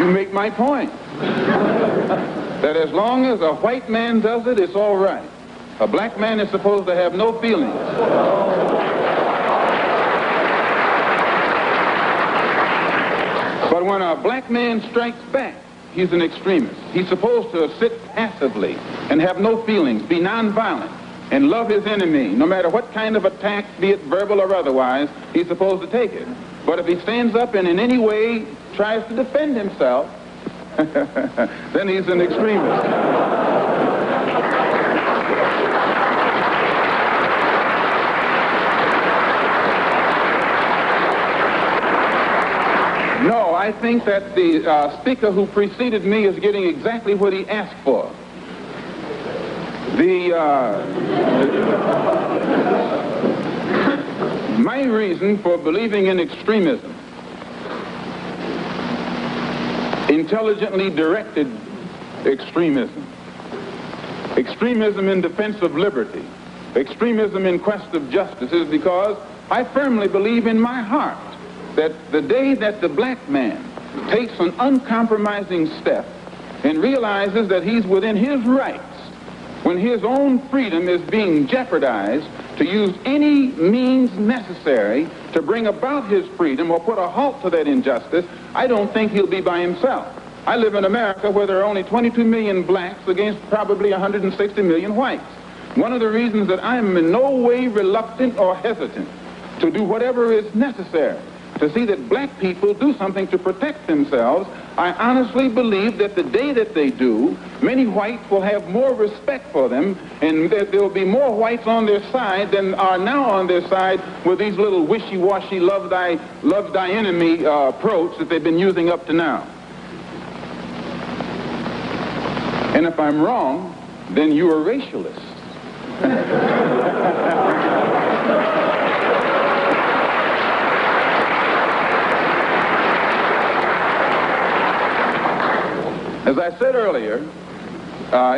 You make my point. That as long as a white man does it, it's all right. A black man is supposed to have no feelings. But when a black man strikes back, he's an extremist. He's supposed to sit passively and have no feelings, be nonviolent, and love his enemy. No matter what kind of attack, be it verbal or otherwise, he's supposed to take it. But if he stands up and in any way tries to defend himself, then he's an extremist. No, I think that the speaker who preceded me is getting exactly what he asked for. My reason for believing in extremism, intelligently directed extremism, extremism in defense of liberty, extremism in quest of justice, is because I firmly believe in my heart that the day that the black man takes an uncompromising step and realizes that he's within his rights, when his own freedom is being jeopardized, to use any means necessary to bring about his freedom or put a halt to that injustice, I don't think he'll be by himself. I live in America where there are only 22 million blacks against probably 160 million whites. One of the reasons that I'm in no way reluctant or hesitant to do whatever is necessary to see that black people do something to protect themselves, I honestly believe that the day that they do, many whites will have more respect for them, and that there will be more whites on their side than are now on their side with these little wishy-washy love thy enemy approach that they've been using up to now. And if I'm wrong, then you're a racialist. As I said earlier,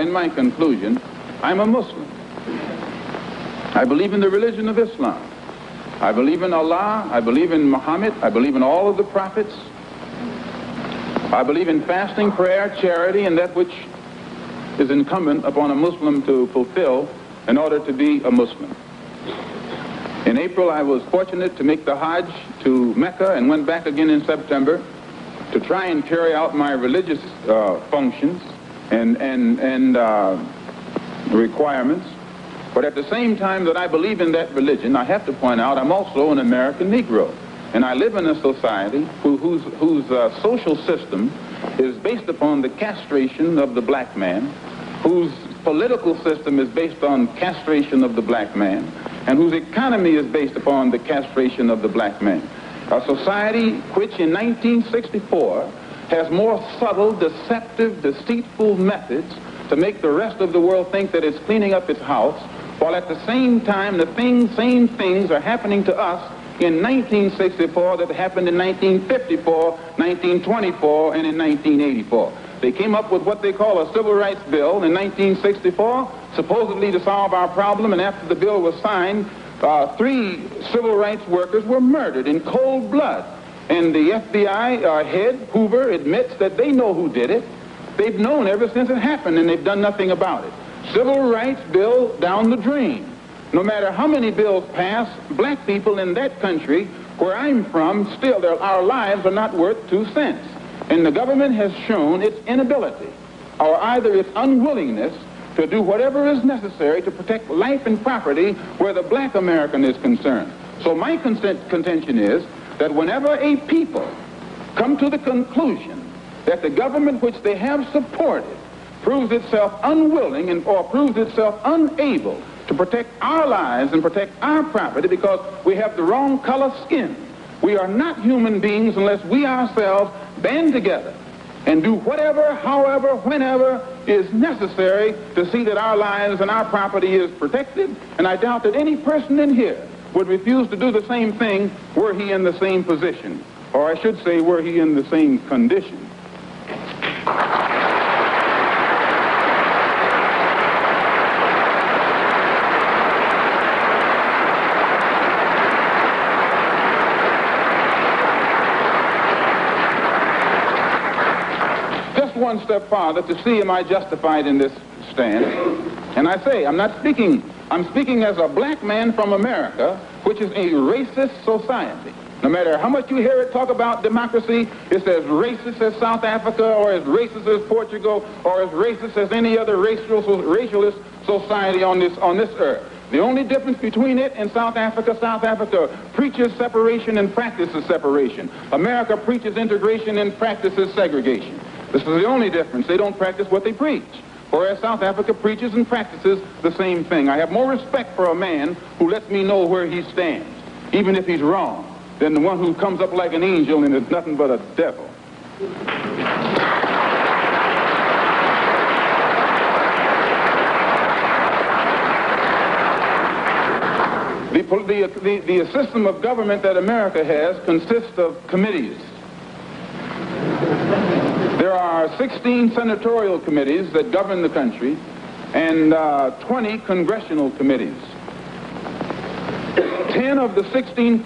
in my conclusion, I'm a Muslim. I believe in the religion of Islam. I believe in Allah. I believe in Muhammad. I believe in all of the prophets. I believe in fasting, prayer, charity, and that which is incumbent upon a Muslim to fulfill in order to be a Muslim. In April, I was fortunate to make the Hajj to Mecca and went back again in September to try and carry out my religious functions and requirements. But at the same time that I believe in that religion, I have to point out I'm also an American Negro. And I live in a society whose social system is based upon the castration of the black man, whose political system is based on castration of the black man, and whose economy is based upon the castration of the black man. A society which in 1964 has more subtle, deceptive, deceitful methods to make the rest of the world think that it's cleaning up its house, while at the same time the same things are happening to us in 1964 that happened in 1954, 1924, and in 1984. They came up with what they call a civil rights bill in 1964, supposedly to solve our problem, and after the bill was signed, 3 civil rights workers were murdered in cold blood. And the FBI head, Hoover, admits that they know who did it. They've known ever since it happened, and they've done nothing about it. Civil rights bill down the drain. No matter how many bills pass, black people in that country, where I'm from, still our lives are not worth 2 cents. And the government has shown its inability, or either its unwillingness, to do whatever is necessary to protect life and property where the black American is concerned. So my contention is that whenever a people come to the conclusion that the government which they have supported proves itself unwilling or proves itself unable to protect our lives and protect our property because we have the wrong color skin, we are not human beings unless we ourselves band together and do whatever, however, whenever is necessary to see that our lives and our property is protected. And I doubt that any person in here would refuse to do the same thing were he in the same position, or I should say were he in the same condition. one step farther to see am I justified in this stand. And I say, I'm speaking as a black man from America, which is a racist society. No matter how much you hear it talk about democracy, it's as racist as South Africa, or as racist as Portugal, or as racist as any other racialist society on this earth. The only difference between it and South Africa preaches separation and practices separation. America preaches integration and practices segregation. This is the only difference. They don't practice what they preach. Whereas South Africa preaches and practices the same thing. I have more respect for a man who lets me know where he stands, even if he's wrong, than the one who comes up like an angel and is nothing but a devil. The system of government that America has consists of committees. There are 16 senatorial committees that govern the country and 20 congressional committees. 10 of the 16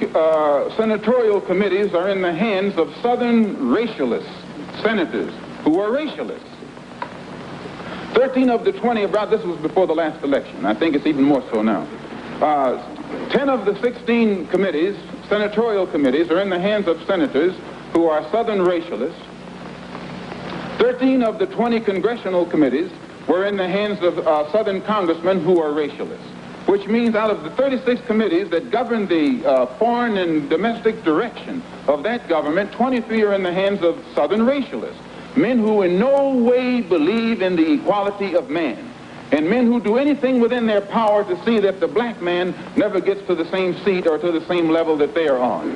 senatorial committees are in the hands of Southern racialists, senators, who are racialists. 13 of the 20, this was before the last election. I think it's even more so now. 10 of the 16 committees, senatorial committees, are in the hands of senators who are Southern racialists. 13 of the 20 congressional committees were in the hands of Southern congressmen who are racialists, which means out of the 36 committees that govern the foreign and domestic direction of that government, 23 are in the hands of Southern racialists, men who in no way believe in the equality of man, and men who do anything within their power to see that the black man never gets to the same seat or to the same level that they are on.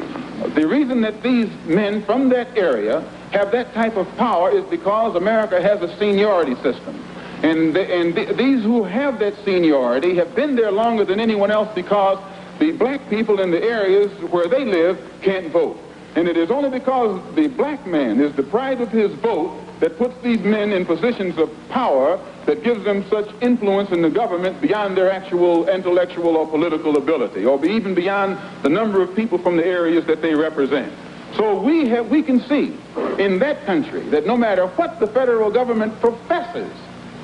The reason that these men from that area have that type of power is because America has a seniority system. And these who have that seniority have been there longer than anyone else because the black people in the areas where they live can't vote. And it is only because the black man is deprived of his vote that puts these men in positions of power that gives them such influence in the government beyond their actual intellectual or political ability, or even beyond the number of people from the areas that they represent. So we can see in that country that no matter what the federal government professes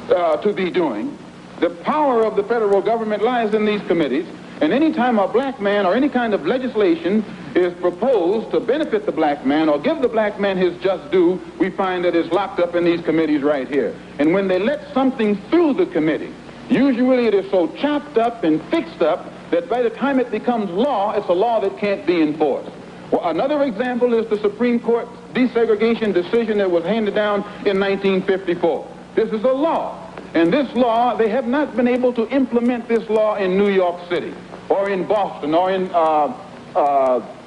to be doing, the power of the federal government lies in these committees. And any time a black man or any kind of legislation is proposed to benefit the black man or give the black man his just due, we find that it's locked up in these committees right here. And when they let something through the committee, usually it is so chopped up and fixed up that by the time it becomes law, it's a law that can't be enforced. Well, another example is the Supreme Court desegregation decision that was handed down in 1954. This is a law. And this law, they have not been able to implement this law in New York City or in Boston or in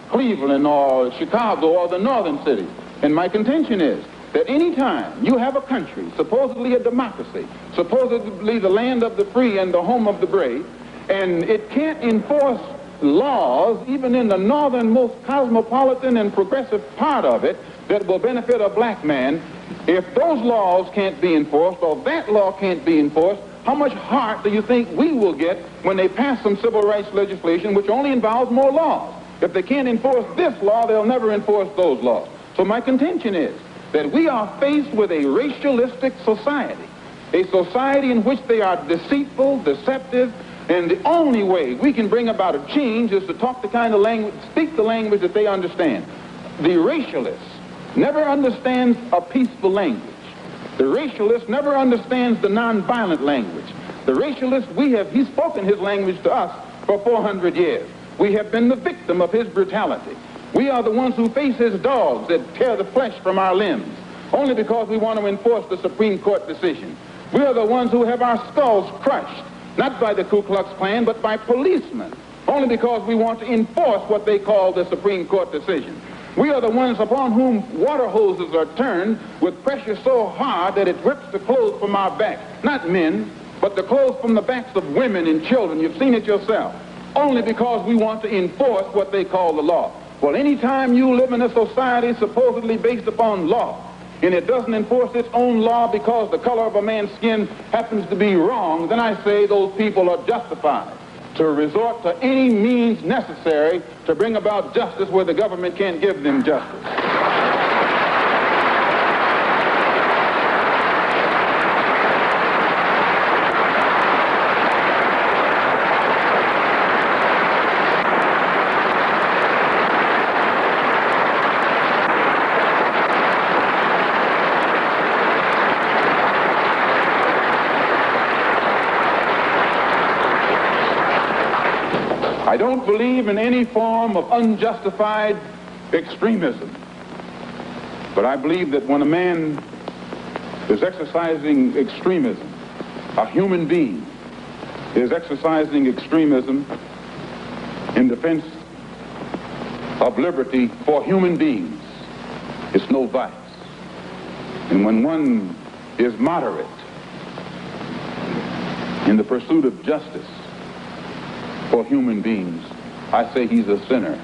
Cleveland or Chicago or the northern cities. And my contention is that any time you have a country, supposedly a democracy, supposedly the land of the free and the home of the brave, and it can't enforce laws, even in the northernmost cosmopolitan and progressive part of it, that will benefit a black man, if those laws can't be enforced or that law can't be enforced, how much heart do you think we will get when they pass some civil rights legislation which only involves more laws? If they can't enforce this law, they'll never enforce those laws. So my contention is that we are faced with a racialistic society, a society in which they are deceitful, deceptive, and the only way we can bring about a change is to talk the kind of language, speak the language that they understand. The racialist never understands a peaceful language. The racialist never understands the nonviolent language. The racialist, he's spoken his language to us for 400 years. We have been the victim of his brutality. We are the ones who face his dogs that tear the flesh from our limbs, only because we want to enforce the Supreme Court decision. We are the ones who have our skulls crushed, not by the Ku Klux Klan, but by policemen, only because we want to enforce what they call the Supreme Court decision. We are the ones upon whom water hoses are turned with pressure so hard that it rips the clothes from our backs. Not men, but the clothes from the backs of women and children. You've seen it yourself. Only because we want to enforce what they call the law. Well, anytime you live in a society supposedly based upon law, and it doesn't enforce its own law because the color of a man's skin happens to be wrong, then I say those people are justified to resort to any means necessary to bring about justice where the government can't give them justice. I don't believe in any form of unjustified extremism. But I believe that when a man is exercising extremism, a human being is exercising extremism in defense of liberty for human beings, it's no vice. And when one is moderate in the pursuit of justice for human beings, I say he's a sinner.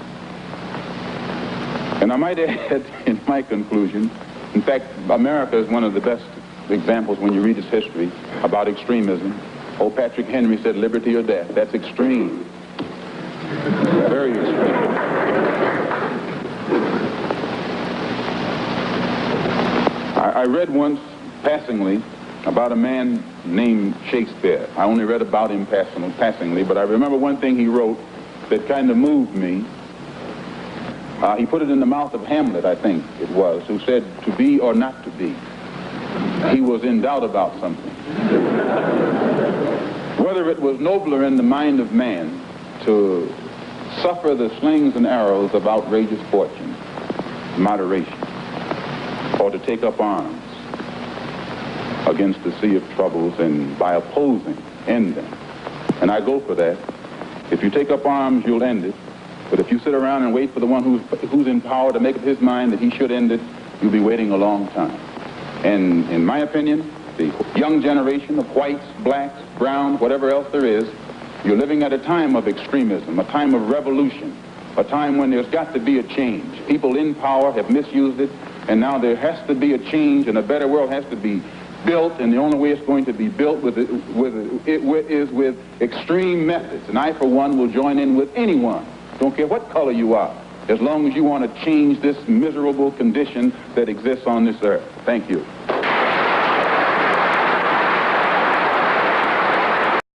And I might add in my conclusion, in fact, America is one of the best examples when you read its history about extremism. Old Patrick Henry said, liberty or death. That's extreme. Very extreme. I read once, passingly, about a man named Shakespeare. I only read about him passingly, but I remember one thing he wrote that kind of moved me. He put it in the mouth of Hamlet, I think it was, who said, to be or not to be. He was in doubt about something. Whether it was nobler in the mind of man to suffer the slings and arrows of outrageous fortune, moderation, or to take up arms against the sea of troubles and by opposing, end them. And I go for that. If you take up arms, you'll end it. But if you sit around and wait for the one who's in power to make up his mind that he should end it, you'll be waiting a long time. And in my opinion, the young generation of whites, blacks, browns, whatever else there is, you're living at a time of extremism, a time of revolution, a time when there's got to be a change. People in power have misused it, and now there has to be a change, and a better world has to be built, and the only way it's going to be built is with extreme methods. And I, for one, will join in with anyone. Don't care what color you are, as long as you want to change this miserable condition that exists on this earth. Thank you.